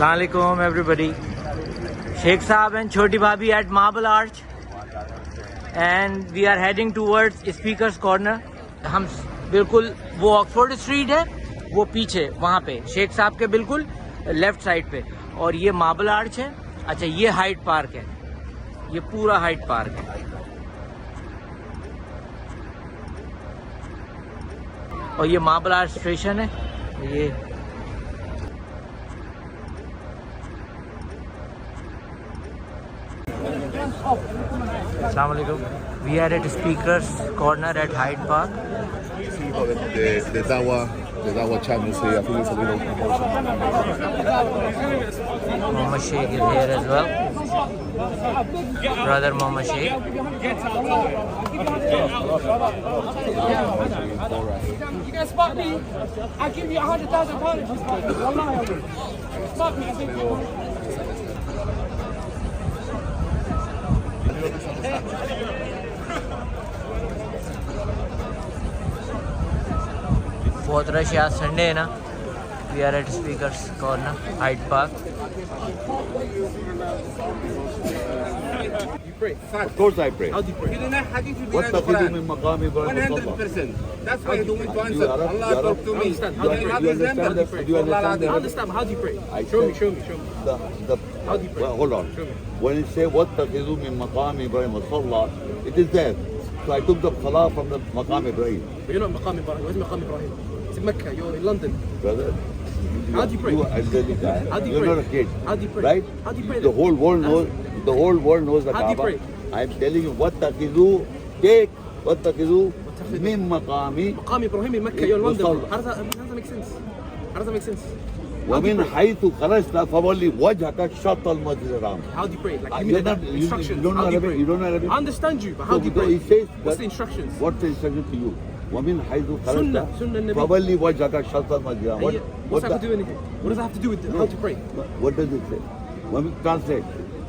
Assalamualaikum everybody. Sheikh Saab and Choti Bhabhi at Marble Arch and we are heading towards Speakers Corner. हम बिल्कुल वो Oxford street है वो पीछे वहाँ पे शेख साहब के बिल्कुल लेफ्ट साइड पे और ये मार्बल आर्च है. अच्छा ये हाइट पार्क है, ये पूरा हाइट पार्क है और ये मार्बल आर्च स्टेशन है. ये Assalamualaikum. We are at Speakers Corner at Hyde Park. See, you got the Dawa channels here. I think it's a little promotion. Mohammed Sheikh is here as well. Brother Mohammed Sheikh. You can spot me. I'll give you £100,000. Spot me. I think. बहुत rush आज Sunday है ना. We are at Speakers Corner Hyde Park. You pray. Of course I pray. How do you pray? How do you do What the taqidu Quran? min maqami Ibrahim 100%. That's why I don't want to answer. You Arab? Allah You Arab? talk to me. Understand? How do you understand? How do you pray? Do you understand I that? understand. How do you pray? I Show me, said- show me, show me. How do you pray? Well, hold on. Show me. When you say what taqidu min maqami Ibrahim Salah, it is there. So I took the salah from the maqam Ibrahim. But you're not Maqam Ibrahim. Where's Maqam Ibrahim? It's in Mecca. You're in London. Brother. How do you pray? You are elderly guy. How do you You're pray? not a kid. How do you pray? Right? How do you pray The then? whole world knows. The whole world knows the How do you Kaaba. pray? I'm telling you what taqidu. Take what taqidu min maqami. Maqam Ibrahim in Mecca. You're in London. Musalla. How does that make sense? How does that make sense? ومن حيث خرجت فولي وجهك شطر المسجد الحرام. How do you pray? Like, give You're me the not- you instructions. don't know How do you Arabic? pray? You don't know Arabic? I understand you, but how do you So pray? it says What's the that- instructions? What's the instruction to you? ومن حيث Sunnah, خرجت Sunnah Nabi. فولي وجهك شطر المسجد الحرام. Hey, what's that have to do with anything? What does that have to do with how to pray? What does it say? Let me translate.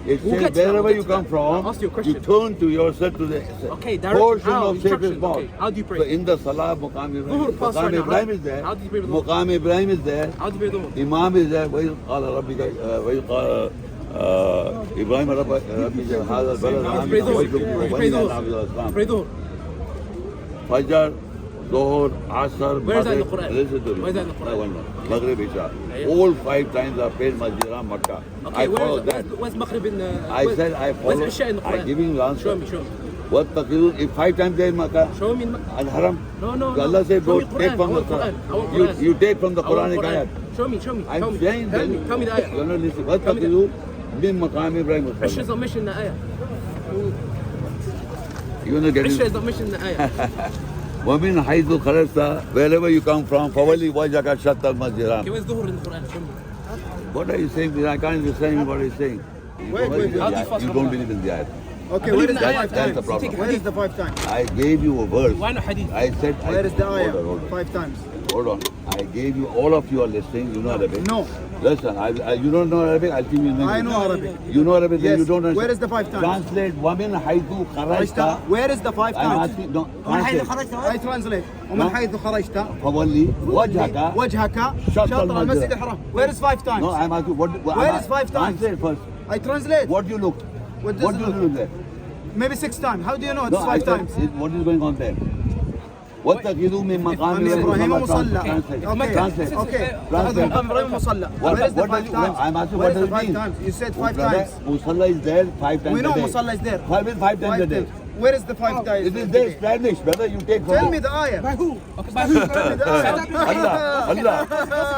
It We'll says get to that, wherever we'll you get to come that. from, I'll ask you a question. turn to yourself to the Okay, direction. portion How? of sacred Instructions. mosque. Okay, how do you pray? So in the Salah, Maqam Ibrahim, Dhuhr pass right Maqam now. Ibrahim is there. How do you pray with Dhuhr? Maqam Ibrahim is there. How do you pray the Dhuhr? Imam is there. وإذ قال ربك وإذ قال إبراهيم ربك هذا البلد How do you pray آمن Dhuhr? وجهك Pray وبني Dhuhr. عبد الإسلام. Pray Dhuhr. Fajr, Dhuhr, Asr, Where is that in the Maghrib. Quran? Listen to me. Where is that in the Quran? No, no. Maghrib, Isha. Yeah. All 5 times are paid Masjid Haram, Makkah. Okay, I follow that. where's Maghrib in the... I said I follow. Where's Isha in the Quran? I'm giving you the answer. Show me, show me. What taqidu? If 5 times there in Makkah, Show me in and Haram. No, no, So no. Allah said, Show don't me take Quran. from I the want Quran. I want Quran. Quran. You take from the I want Quranic Quran. ayat. Show me, show me. I'm Show me. saying Tell me the ayah. You're not listening. What Tell me taqidu? Min maqam Ibrahim. Isha is not mentioned in the ayah. You're not getting Isha is not mentioned in the ayah. وَمِنْ حَيْثُ خَرَجْتَ Wherever you come from, فَوَلِّ وَجْهَكَ شَطْرَ الْمَسْجِدِ Okay, الْحَرَامِ. where's Dhuhr in the Quran? Show me. What are you saying? I can't understand what he's saying. Wait, how do you fast You Ramadan? don't believe in the ayat. Okay, I where believe is in the the five ayat. That's the times? problem. Where is the 5 times? I gave you a verse. Why not hadith? I said, Where is the ayah? Hold on. 5 times. Hold on. I gave you, all of you are listening. You know Arabic. No. Listen, you don't know Arabic, I'll give you in English. I know Arabic. You know Arabic, then Yes. you don't understand. Where is the 5 times? Translate, وَمِنْ حَيْثُ خَرَجْتَ Where is the 5 I'm times? asking, no, translate. I translate. ومن حيث خرجت فَوَلِّ وَجْهَكَ وجهك شطر شطر المسجد المسجد الحرام. Where is 5 times? No, I'm asking, Where is 5 times? Translate first. I translate. What do you look? What does What it do you look? look there? Maybe 6 times. How do you know it's No, I 5 said, times? what is going on there? وَاتَّخِذُوا مِن مَقَامِ إبراهيم مصلى. Translate. Okay. Translate. Okay. Translate. إبراهيم مصلى. What- Where is the what 5 does it- times? I'm asking, Where what is the does it 5 mean? times? You said 5 Brother, times. Musalla is there 5 times We know a day. Musalla is there. 5 times a day. Where is the 5 times? It is there, Spanish, brother. You take from Tell me there. the ayah. By who? Okay, by who? Tell me the ayah.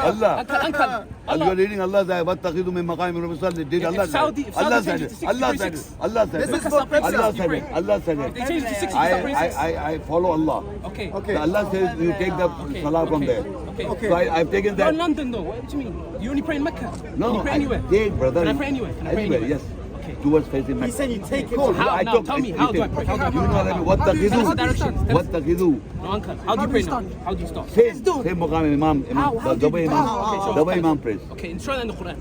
Allah. Uncle. And you're reading Allah's ayah. وَاتَّخِذُوا مِن مَقَامِ إِبْرَاهِيمَ مُصَلًّى. Did Allah say it? If Allah Saudi said changed it. it to Allah said it. 66. Allah said This it. is for Allah Pepsi. said it. Allah said it. They changed it to 60. I follow Allah. Okay. Okay. Allah says you take the salah from there. Okay. So I've taken You're that. in London though. What do you mean? You only pray in Mecca? No, Can you pray I anywhere? take, brother. Can I pray anywhere? Can I pray Anywhere, anywhere? yes. Okay. Towards facing Mecca. He said you take it. Cool. How? I Now, took tell me, it. how do I pray? How do I You pray? know Arabic. What Tell us the taqidu? directions. What taqidu? No, uncle. How do you pray now? How do you start? Same maqam Imam. How do The you way pray? Imam. Okay, so The way Imam prays. Okay, show that in the Quran.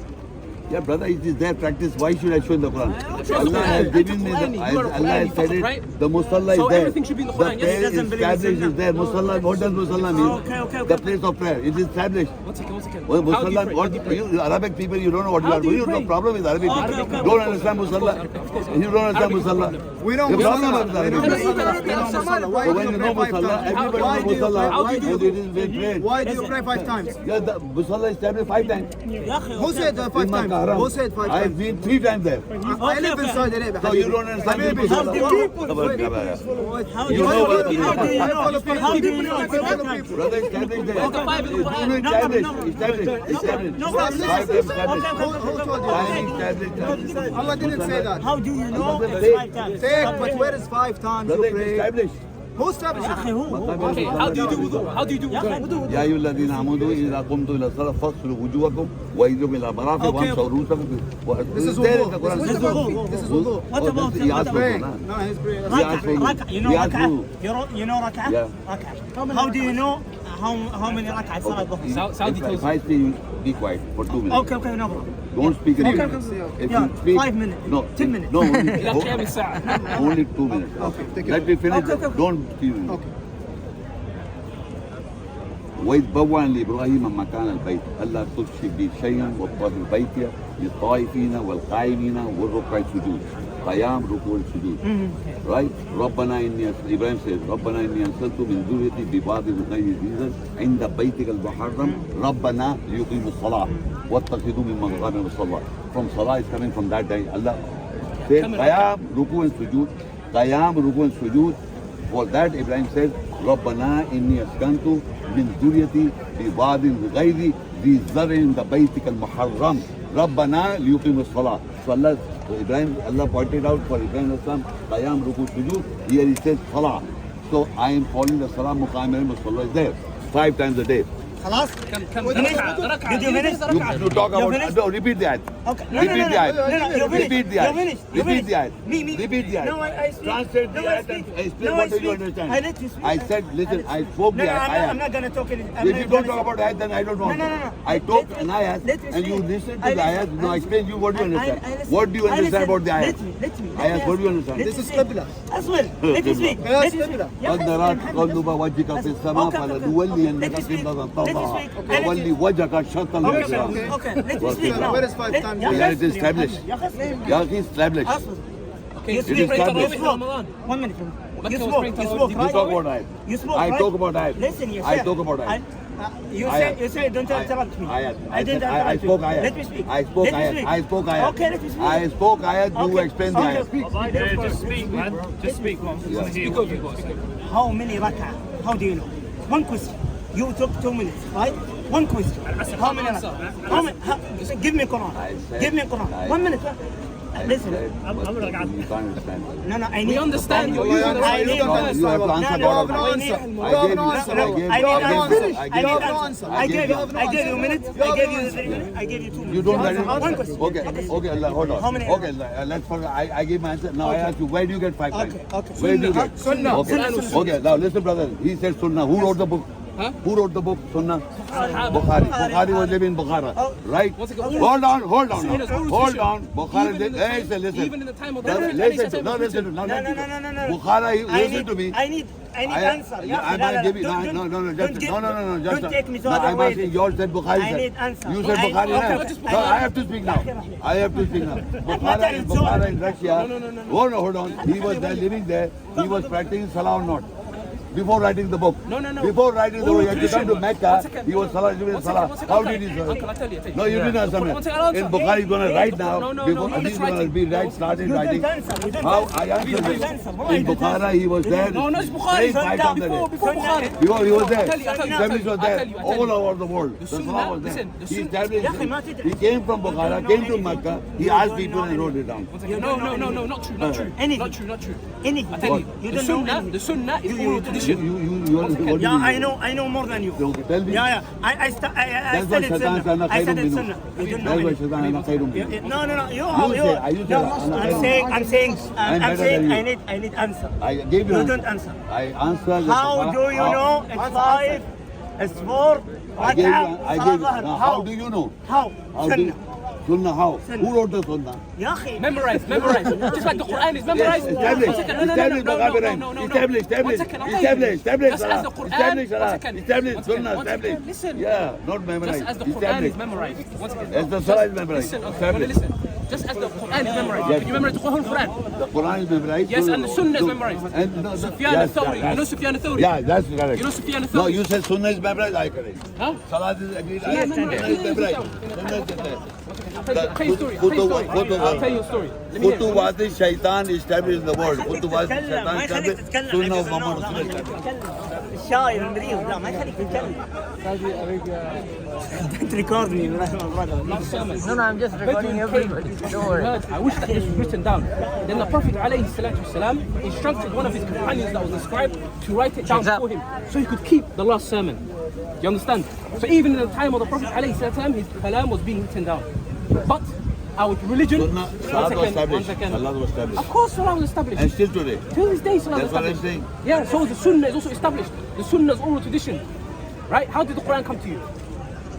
Yeah, brother, it is their practice. Why should I show in the Quran? Allah has given me the, You are a Allah has Qur'ani said prophet, it. right? The Musalla So is there. everything should be in the Quran, yes? prayer He doesn't is believe in established Sunnah. is there. Musalla, what does Musalla mean? Okay. The place of prayer. It is established. One second. Well, How do you Musalla, pray? what, How do you pray? you Arabic people, you don't know what you How are do you doing. The pray? problem is Arabic people. Don't understand Musalla. You don't understand Musalla. We know The problem Musalla. is We know Arabic. Musalla. We know Musalla. Why So do when you you know pray 5 Musalla, times? everybody Why knows do you pray? Musalla. How do you And do? it is being prayed. Why do you pray 5 times? Yeah, the Musalla is established 5 times. Who said 5 times? Who said 5 I've times? been 3 times there. I live in Saudi Arabia. So you don't understand the Habibi. Musalla. You know follow what- people. I follow people. How do you know? I follow people. Brother, established there. Established. No, 5 times established. Who told Time you? established. Allah didn't say that. How do you know Allah it's 5 times? Say, but where is 5 times Brother, you it's pray? established. Who established it? Okay, how do you do wudu? How do you do wudu? يا أيها الذين آمنوا إذا قمتم إلى الصلاة فاغسلوا وجوهكم وأيديكم إلى المرافق وامسحوا رؤوسكم. This is There is wudu. the Quran. This is wudu. This is wudu. What about He asked for Praying. Quran. No, he's praying. He asked for you. Raka, you know He asked Raka? you. You know Raka? Yeah. Raka. How do you know how many Raka Salat Dhuhr? Saudi tells If I say you be quiet for 2 minutes. Okay, no problem. Don't speak in Okay, English. If Yeah, you speak, 5 minutes. No, 10 minutes. No, إلى قيام الساعة. only 2 minutes. take it. Let me finish. Okay. Don't speak. Okay. وإذ بوأنا لإبراهيم مكان البيت ألا تشرك بي شيئا وطهر البيت للطائفين والقائمين والركع السجود قيام ركوع السجود right ربنا إني إبراهيم says ربنا إني أنزلت من ذريتي ببعض غير ذي عند بيتك المحرم ربنا ليقيموا الصلاة واتخذوا من مقام الصلاة from Salah is coming from that day Allah says قيام ركوع السجود قيام ركوع السجود for that Ibrahim says ربنا إني أسكنت من ذريتي بواد غير ذي زرع عند بيتك المحرم ربنا ليقيموا الصلاة. So Allah, Allah pointed out for Ibrahim Islam Qiyam Ruku Sujud. Here he says Salah. So I am following the Salah Muqayyim Salah is there 5 times a day. خلاص؟ كم ركعة؟ Did you finish? You talk You about finished? no, repeat the ayat. Okay. Repeat the ayat. You finished. Repeat the You ayat. finished. You Repeat the ayat. finished. Me. Repeat the ayat. No, I speak. Translate the No, I ayat speak. and explain No, what I do you speak. understand. I let you speak. I said, listen, I spoke the ayat. I'm not gonna talk it. If you don't talk about ayat, then I don't know. No. I talked an ayat, Let me and you speak. listen to I the listen. ayat. No, I explain you what do you I understand. listen. What do you I understand listen. about the ayat? Let me. Ayat, what do you understand? Let This me is speak. Qibla. As well. Let me speak. Yes, Let me speak. Qibla. يا أخي قد نراك الحمد قلب لله. وجهك في السماء Okay. فلنولينك Let me speak. قبلة Let me ترضاها speak. فولي وجهك شطر المسجد. Okay. Let me speak now. Where is 5 times? يا أخي Yeah, it is أصبر يا established. محمد. يا أخي أصبر. يا أخي established. أصبر. Okay, You It is speak. established. You spoke. Ramadan. 1 minute. Mecca You was spoke. praying You till spoke, You right? talk about ayat. You spoke, I right? talk about ayat. Listen, you I said. talk about ayat. You Ayat. say don't Ayat. interrupt me. Ayat. I didn't said- interrupt I you. spoke ayat. Let me speak. I spoke Let me ayat. speak. I spoke ayat. Okay, let me speak. I spoke ayat. You Okay. explain the Okay, ayat. speak. Just speak, man. Just speak, man. Speak over you. How many rak'ah? How do you know? One question. You took 2 minutes, right? One question. How many rak'ah? How many? Give me Quran. I said- Give me Quran. I- 1 minute. Listen. You can't understand. No, I need. We understand I you're need- using the I right need- words. You have to No, answer no, God no, Almighty. answer. I You gave have you. no answer. I gave I you. need I answer. gave you. I I need gave you. answer. I I gave gave you. you. I gave you a minute. You I have gave no you answer. 3 minutes. I gave you 2 minutes. You don't let it. One question. Okay, Allah, hold on. How many? Okay, let's forget. I gave my answer. Now I ask you, where do you get 5 times? Okay. Where do you get? Sunnah. Okay. Okay, now listen, brother. He said Sunnah. Who wrote the book? Huh? Who wrote the book? Sunnah? Bukhari. Bukhari was living in Bukhara. Right? One second. Hold on. Sayyidina, Hold on. Bukhari Even did. in the Hey, time- listen. even in the time of the Now, Prophet, listen to. Ali No, said listen to. No. Bukhara, I listen need, to me. I need answer. I'm gonna give you. No. Just Don't take me to no, other I'm ways. asking. Yours said Bukhari. I said. need answer. You said I- Bukhari. okay, now. okay. So I have to speak now. I have to speak now. Bukhara in Russia. No, hold on. He was there living there. He was practicing Salah or not? Before writing the book. No. Before writing the book, he had to come to One Mecca. second. He was Salah, living in One Salah. second, How uncle. did he? Uncle, I'll tell you. No, you didn't answer me. One second, I'll answer. In Bukhari, he's gonna write now. No, Before he's he's gonna writing. be started You writing. don't answer. You don't How answer. I answered You don't this. answer. Why In you don't Bukhara, answer? he was there. No, it's Bukhari. Praying 5 times a day. Before Bukhari. He was there. I'll tell you, Established was I'll there. tell you. All over the world. The Sunnah, Salah was there. listen, the He Sunnah- established. Ya akhi, ma tidri. He came from Bukhara, came to Mecca. He asked people and wrote it down. No, not true. Anything. Not true. Anything. I tell you, You the don't know Sunnah, anything. the Sunnah is oral tradition. What do you Yeah, mean? I know more than you. Okay, tell me. Yeah. I That's why studied Shaitan said, Sunnah. "Ana I khairun studied minhu." Sunnah. You don't know That's why anything. Shaitan ana khairun minhu. No. You say, you say, I'm saying, I'm better than you. I need answer. I gave you You answer. don't answer. I answered. How do you know it's 5, it's 4, I gave you. rak'ah, I salah gave you. dhuhr? Now, how do you know? How? How do you? Sunnah. Sunnah how? Who wrote the Sunnah? Memorize. Just like the Quran is memorized. Establish. One second. No. Establish. One second. I'll tell you. Establish. Just as the Quran. Establish. One second. Establish. One second. Sunnah. One second. Establish. Listen. Yeah, not memorize. Just as the Quran Establish. is memorized. One second. As the Salah is memorized. Listen. Okay. Establish. Listen. Just as the Quran is memorized. Yes. Can you memorize the whole Quran? The Quran is memorized. Yes, and the Sunnah is memorized. And no, Sufyan al-Thawri. You know Sufyan al-Thawri? Yeah, that's correct. You know Sufyan al-Thawri? No, you said Sunnah is memorized. I correct. Huh? Salah is agreed. Yeah, Sunnah is memorized. Sunnah is memorized. I'll tell you a story. I'll tell you a story. Let me hear it. Khutuwat shaitan established in the world. Khutuwat shaitan established. Sunnah of Muhammad Rasulullah. الشايب المريض لا ما يخليك تتكلم. انت ريكوردني No, I'm just recording everybody. Don't worry. I wish that this was written down. Then the Prophet ﷺ instructed one of his companions that was a scribe to write it down Check that. for him so he could keep the last sermon. Do you understand? So even in the time of the Prophet ﷺ, his kalam was being written down. But our religion, Sunnah, Salah was established. Salah was established. Of course Salah was established. And still today. Till this day Salah was That's what I'm established. saying. Yeah, so the Sunnah is also established. The Sunnah is oral tradition. Right? How did the Quran come to you?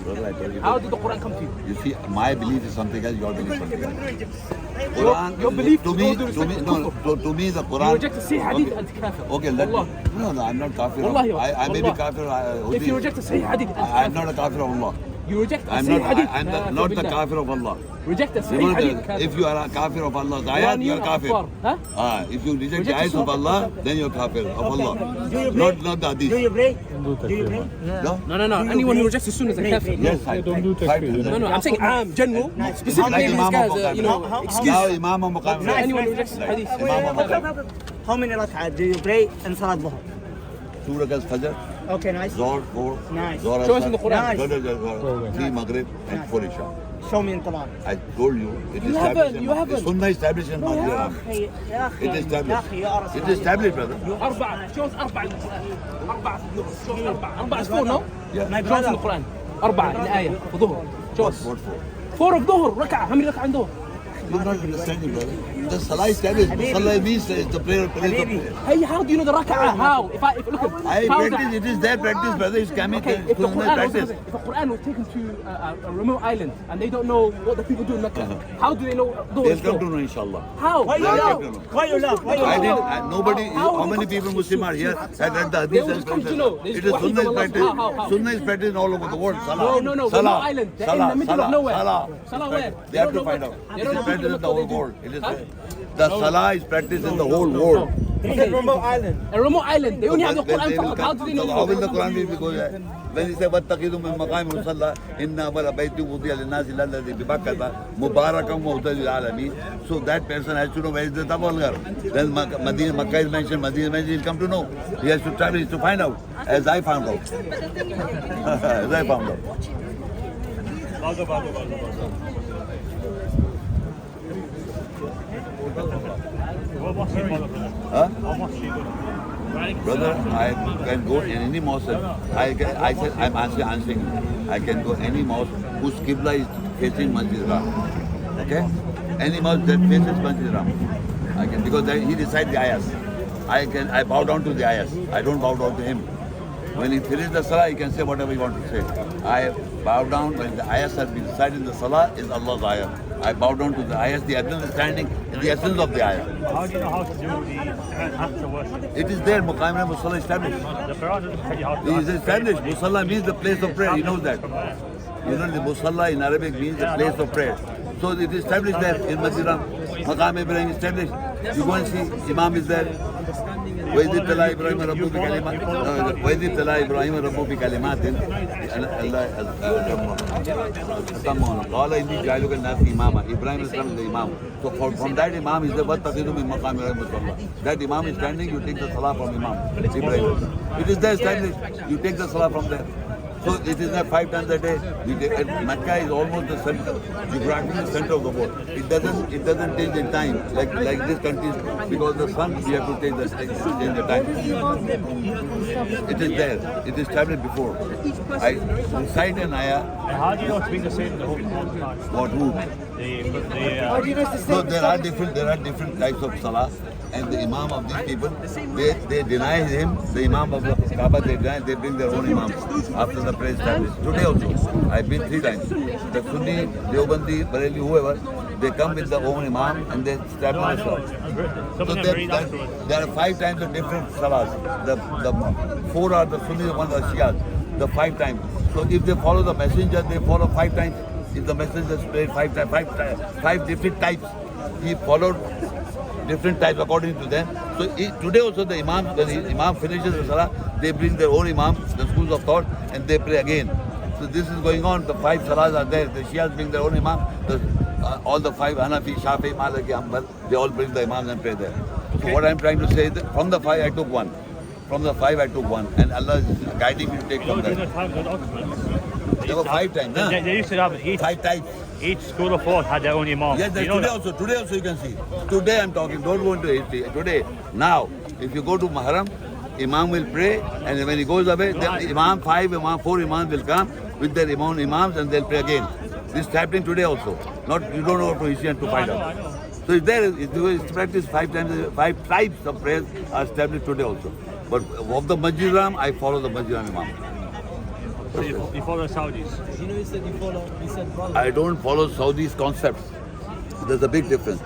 Brother, I told you. How did the Quran come to you? You see, my belief is something else, your belief is something else. Your belief to is me, all due to me, respect no, to me the Quran. You reject the Sahih Hadith Okay. and kafir. Okay, let me. Wallah. No, I'm not kafir. Wallahi, I may be wallah. kafir. If you reject the Sahih Hadith and I'm kafir. not a kafir of Allah. You reject the I'm Sahih not. Hadith. I'm not the kafir of Allah. Reject the You Sahih know, Hadith. kafir. if you are a kafir of Allah's ayat, you are kafir. Huh? If you reject the Reject ayat the of Allah, then you're kafir of Allah. Do you Not pray? the hadith. Do you pray? Do you pray? No? No. Anyone who rejects the Sunnah is a kafir. Yes, I don't do No. I'm saying general. Specifically, Like these Imam guys, Muqaddam. excuse. Now Imam Muqaddam. Anyone who rejects the Hadith. Imam Muqaddam. How many rak'ah do you pray in Salat Dhuhr? 2 rakats Fajr, Okay, nice. Zohr 4, Nice. Zohr Show us in the Asar, Quran. 3 Maghrib and 4 Isha. Show me in Quran. I told you, it is You established. haven't, you haven't. Sunnah established in Masjid يا Haram. أخي يا أخي It is يا established. أخي يا رسول It is established, brother. أربعة. Show us أربعة. أربعة. Show us أربعة. أربعة is 4, no? Yeah. My Show us in the brother. Quran. أربعة الآية في ظهر. Show us. What for? 4 of ظهر ركعة. How many ركعة عنده؟ You're not understanding, brother. The Salah established. Salah means it's the prayer. Hey, how do you know the rak'ah? How? If look at I how practice, it is their practice, brother. It's coming Okay, to if the Quran practice. was taken to a remote island and they don't know what the people do in Mecca, how do they know They'll those? come to know, inshallah. How? Why you They'll laugh? come to know. Why you laugh? Why you I laugh? didn't, nobody, how many people Muslim are here have read the They hadith will and come to practice? know. There's It is wahi Sunnah is from Allah. practiced. How? Sunnah is practiced all over the world. Salah. No, remote Salah. island. They're in Salah. the middle of Salah. nowhere. Salah. Salah where? They have to find out. It is practiced in the whole world. It is the Salah is practiced in the whole world. It's a remote island. A remote island. They only have the Then Quran they will فقط. How come. do they know? How will the Quran be go there? When he said, وَاتَّخِذُوا مِن مَقَامِ مُصَلَّى إِنَّ أَوَّلَ بَيْتٍ وُضِعَ لِلنَّاسِ لَلَّذِي بِبَكَّةَ مُبَارَكًا وَهُدًى لِلْعَالَمِينَ. So that person has to know where is the Tabal. Then Makkah is mentioned, Madinah is mentioned, he'll come to know. He has to travel to find out, as I found out. As I found out. Huh? Brother, I can go in any mosque. I said, I'm answering you. I can go any mosque whose Qibla is facing Masjid Haram. Okay? Any mosque that faces Masjid Haram. I can, because he decides the ayahs. I bow down to the ayahs. I don't bow down to him. When he finishes the salah, he can say whatever he wants to say. I bow down when the ayahs have been decided in the salah is Allah's ayah. I bow down to the ayahs, the understanding, the essence of the ayah. How do you know how to do the after worship? It is there, Muqam and Musalla established. The Quran doesn't tell you how to It is established. Musalla means the place of prayer. He knows that. You know, the Musalla in Arabic means the place of prayer. So it is established there in Masjid Haram. Maqam Ibrahim is established. You go and see, Imam is there. وَإِذِ ابْتَلَىٰ إِبْرَاهِيمَ رَبُّهُ بِكَلِمَاتٍ وَإِذِ ابْتَلَىٰ إِبْرَاهِيمَ رَبُّهُ بِكَلِمَاتٍ قَالَ إِنِّي جَاعِلُكَ لِلنَّاسِ إِمَامًا. Ibrahim is from the Imam. So from that Imam is the وَاتَّخِذُوا مِن مَقَامِ إِبْرَاهِيمَ مُصَلًّى. That Imam is standing, you take the salah from Imam Ibrahim. It is there established. You take the salah from there. So it is not 5 times a day. Mecca is almost the center, geographically center of the world. It doesn't change in time like this country, because the sun we have to change the time. It is there. It is established before. I recite an ayah. And how do you know it's being the same the whole time? What who? The So there are different types of salah, and the Imam of these people, they deny him, the Imam of the Kaaba, they bring their own Imam after the prayer established. Today also, I've been 3 times. The Sunni, Deobandi, Bareli, whoever, they come with their own Imam and they establish the salah. So there are 5 times of different salahs. The 4 are the Sunni, 1 are Shia. The 5 times. So if they follow the messenger, they follow 5 times. If the messenger prayed 5 times, 5 different types, he followed different types according to them. So today also the Imam, when the Imam finishes the salah, they bring their own Imam, the schools of thought, and they pray again. So this is going on. The 5 salahs are there. The Shias bring their own Imam. All the 5 Hanafi, Shafi, Maliki, Hanbal, they all bring the Imams and pray there. So what I'm trying to say is that from the 5 I took 1. From the 5 I took 1, and Allah is guiding me to take from During the there. time of the Ottomans, There were 5 times, huh? they used to have 5 types. each school of thought had their own imam. Yes, You know today also you can see. Today I'm talking, don't go into history. Today, now, if you go to Muharram, Imam will pray, and when he goes away, then Imam, 5 Imam, 4 Imams will come with their Imams and they'll pray again. This is happening today also. Not you don't know to history and to find out. So it's there, it's practiced 5 times, 5 types of prayers are established today also. But of the Masjid Haram, I follow the Masjid Haram Imam. So you follow the Saudis. You know, he said you follow. He said, brother. I don't follow Saudi's concepts. There's a big difference.